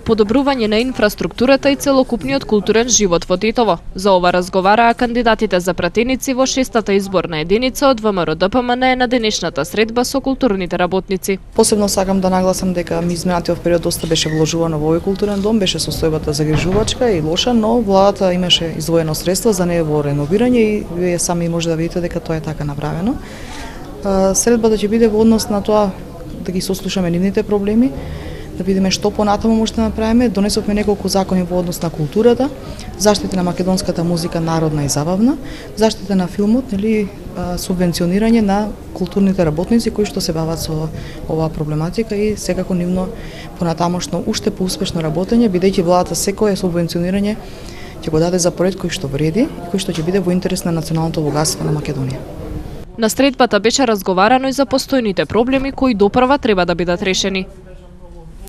подобрување на инфраструктурата и целокупниот културен живот во Титово. За ова разговараа кандидатите за пратеници во 6-та изборна единица од ВМРО ДПМН на денешната средба со културните работници. Посебно сакам да нагласам дека ми изминатиот период доста беше вложувано во овој културен дом, беше состојбата загрижувачка и лоша, но владата имаше издвоено средства за негово реновирање и вие сами може да видите дека тоа е така направено. Средбата ќе биде во однос на тоа да ги сослушаме нивните проблеми, да видиме што понатаму може да направиме. Донесовме неколку закони во однос на културата, заштита на македонската музика народна и забавна, заштита на филмот, нели, субвенционирање на културните работници кои што се бават со оваа проблематика и секако нивно понатамошно уште поуспешно работење, бидејќи владата секое субвенционирање ќе го даде за проект кој што вреди и кој што ќе биде во интерес на националното богатство на Македонија. На средбата беше разговарано и за постојните проблеми кои допрва треба да бидат решени.